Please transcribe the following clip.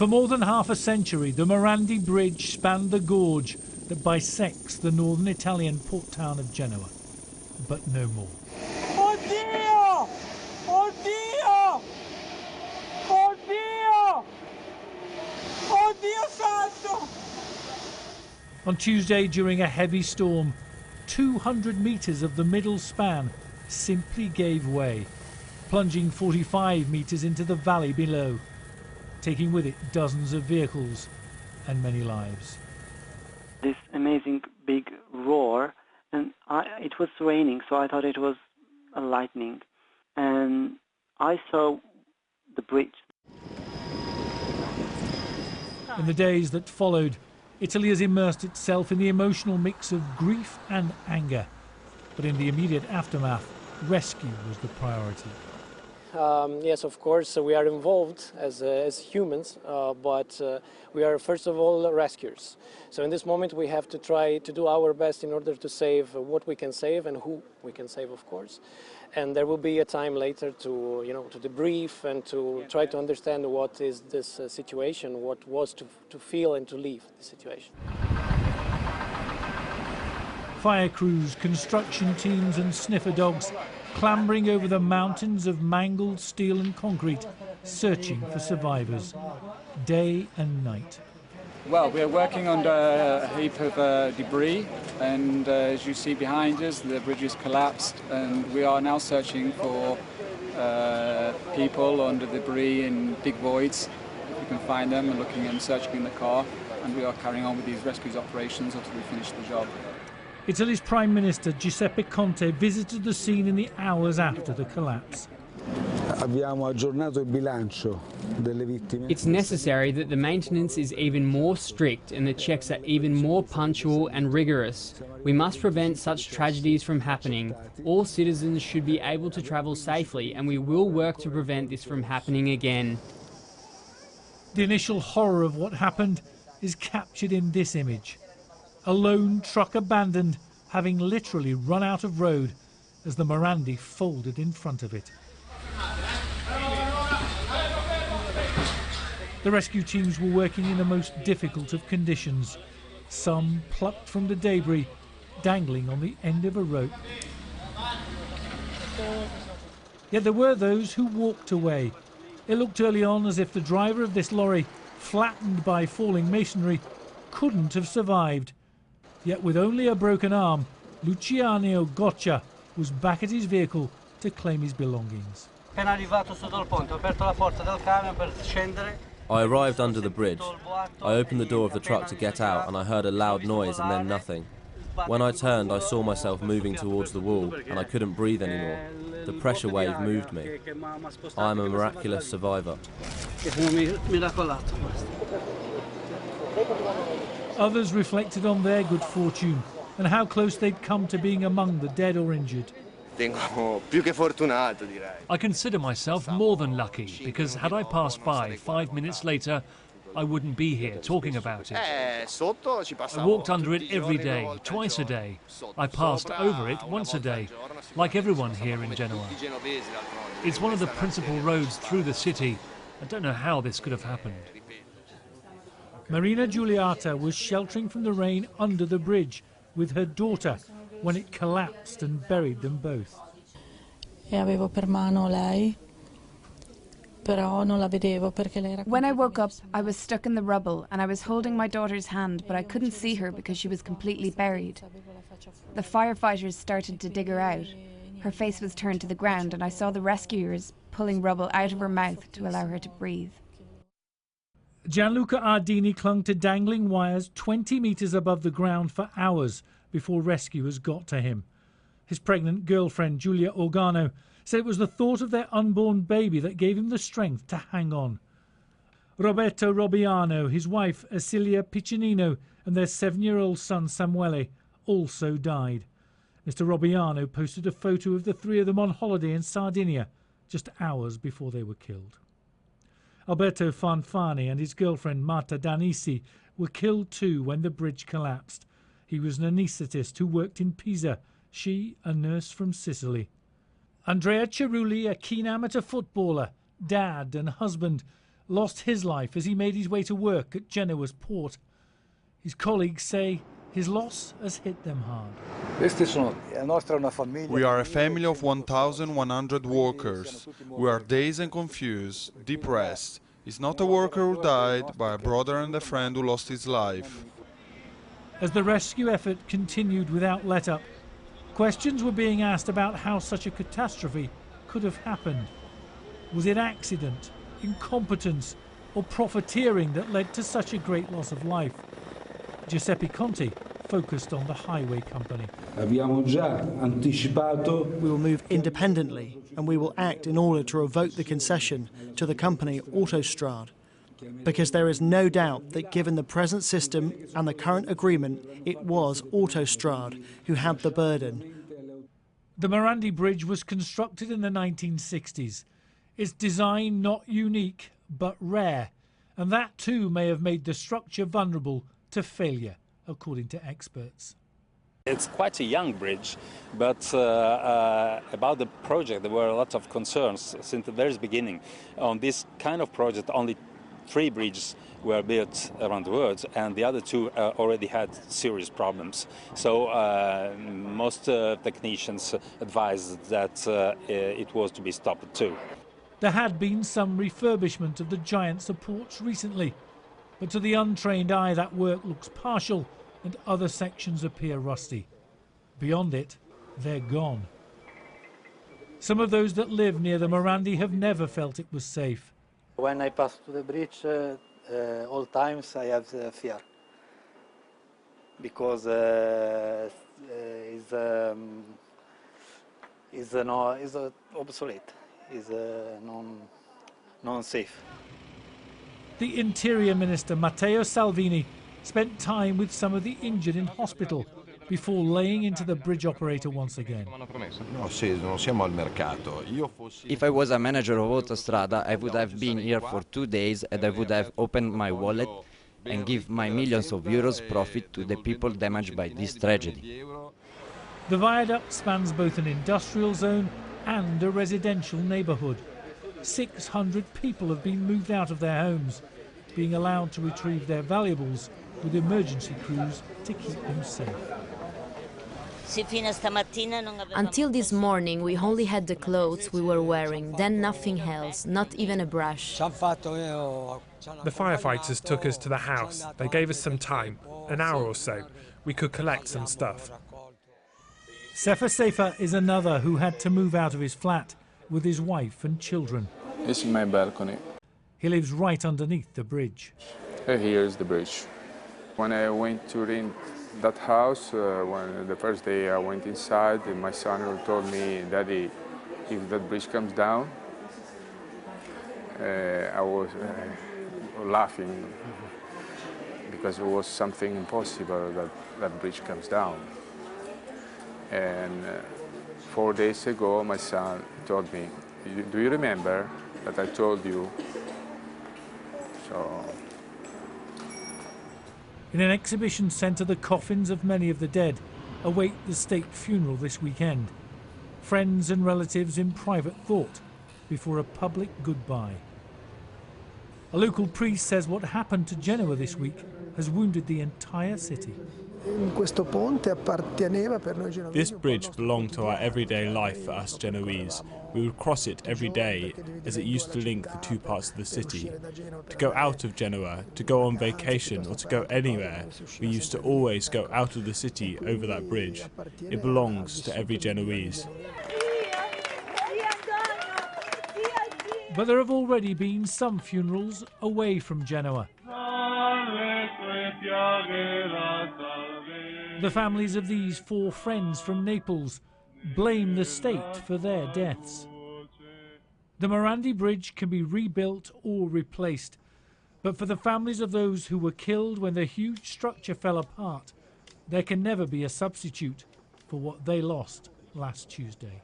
For more than half a century, the Morandi Bridge spanned the gorge that bisects the northern Italian port town of Genoa. But no more. Oddio! Oddio! Oddio! Oddio santo! On Tuesday, during a heavy storm, 200 metres of the middle span simply gave way, plunging 45 metres into the valley below, taking with it dozens of vehicles and many lives. This amazing big roar, and it was raining, so I thought it was a lightning, and I saw the bridge. In the days that followed, Italy has immersed itself in the emotional mix of grief and anger, but in the immediate aftermath, rescue was the priority. Yes, of course, we are involved as humans, but we are first of all rescuers. So in this moment we have to try to do our best in order to save what we can save and who we can save, of course. And there will be a time later to, to debrief and to try to understand what is this situation, what was to feel and to leave the situation. Fire crews, construction teams and sniffer dogs clambering over the mountains of mangled steel and concrete, searching for survivors, day and night. Well, we're working on a heap of debris, and as you see behind us, the bridge has collapsed, and we are now searching for people under debris in big voids. If we can find them, and looking and searching in the car, and we are carrying on with these rescue operations until we finish the job. Italy's Prime Minister Guiseppe Conte visited the scene in the hours after the collapse. It's necessary that the maintenance is even more strict and the checks are even more punctual and rigorous. We must prevent such tragedies from happening. All citizens should be able to travel safely, and we will work to prevent this from happening again. The initial horror of what happened is captured in this image. A lone truck abandoned, having literally run out of road as the Morandi folded in front of it. The rescue teams were working in the most difficult of conditions, some plucked from the debris, dangling on the end of a rope. Yet there were those who walked away. It looked early on as if the driver of this lorry, flattened by falling masonry, couldn't have survived. Yet with only a broken arm, Luciano Goccia was back at his vehicle to claim his belongings. I arrived under the bridge. I opened the door of the truck to get out and I heard a loud noise and then nothing. When I turned, I saw myself moving towards the wall and I couldn't breathe anymore. The pressure wave moved me. I am a miraculous survivor. Others reflected on their good fortune and how close they'd come to being among the dead or injured. I consider myself more than lucky, because had I passed by 5 minutes later, I wouldn't be here talking about it. I walked under it every day, twice a day. I passed over it once a day, like everyone here in Genoa. It's one of the principal roads through the city. I don't know how this could have happened. Marina Gualata was sheltering from the rain under the bridge with her daughter when it collapsed and buried them both. When I woke up, I was stuck in the rubble and I was holding my daughter's hand, but I couldn't see her because she was completely buried. The firefighters started to dig her out. Her face was turned to the ground and I saw the rescuers pulling rubble out of her mouth to allow her to breathe. Gianluca Ardini clung to dangling wires 20 metres above the ground for hours before rescuers got to him. His pregnant girlfriend, Giulia Organo, said it was the thought of their unborn baby that gave him the strength to hang on. Roberto Robbiano, his wife Ercilia Piccinino, and their 7-year-old son Samuele also died. Mr. Robbiano posted a photo of the three of them on holiday in Sardinia just hours before they were killed. Alberto Fanfani and his girlfriend Marta Danisi were killed too when the bridge collapsed. He was an anaesthetist who worked in Pisa, she a nurse from Sicily. Andrea Cerulli, a keen amateur footballer, dad and husband, lost his life as he made his way to work at Genoa's port. His colleagues say his loss has hit them hard. We are a family of 1,100 workers. We are dazed and confused, depressed. It's not a worker who died, but a brother and a friend who lost his life. As the rescue effort continued without let-up, questions were being asked about how such a catastrophe could have happened. Was it accident, incompetence, or profiteering that led to such a great loss of life? Giuseppe Conte focused on the highway company. We will move independently and we will act in order to revoke the concession to the company Autostrade, because there is no doubt that given the present system and the current agreement, it was Autostrade who had the burden. The Morandi Bridge was constructed in the 1960s. Its design not unique but rare, and that too may have made the structure vulnerable to failure, according to experts. It's quite a young bridge, but about the project there were a lot of concerns since the very beginning. On this kind of project, only 3 bridges were built around the world, and the other 2 already had serious problems. So most technicians advised that it was to be stopped too. There had been some refurbishment of the giant supports recently, but to the untrained eye that work looks partial and other sections appear rusty. Beyond it, they're gone. Some of those that live near the Morandi have never felt it was safe. When I pass to the bridge, all times I have fear, because it's obsolete, it's non-safe. The Interior Minister Matteo Salvini spent time with some of the injured in hospital before laying into the bridge operator once again. If I was a manager of Autostrada, I would have been here for 2 days and I would have opened my wallet and give my millions of euros profit to the people damaged by this tragedy. The viaduct spans both an industrial zone and a residential neighbourhood. 600 people have been moved out of their homes, being allowed to retrieve their valuables with emergency crews to keep them safe. Until this morning, we only had the clothes we were wearing, then nothing else, not even a brush. The firefighters took us to the house. They gave us some time, an hour or so. We could collect some stuff. Sefa is another who had to move out of his flat with his wife and children. It's my balcony. He lives right underneath the bridge. Here is the bridge. When I went to rent that house, when the first day I went inside, my son told me, "Daddy, if that bridge comes down," I was laughing because it was something impossible that that bridge comes down. And 4 days ago, my son told me, "Do you remember that I told you?" So. In an exhibition centre, the coffins of many of the dead await the state funeral this weekend. Friends and relatives in private thought before a public goodbye. A local priest says what happened to Genoa this week has wounded the entire city. This bridge belonged to our everyday life for us Genoese. We would cross it every day as it used to link the 2 parts of the city. To go out of Genoa, to go on vacation or to go anywhere, we used to always go out of the city over that bridge. It belongs to every Genoese. But there have already been some funerals away from Genoa. The families of these 4 friends from Naples blame the state for their deaths. The Morandi Bridge can be rebuilt or replaced, but for the families of those who were killed when the huge structure fell apart, there can never be a substitute for what they lost last Tuesday.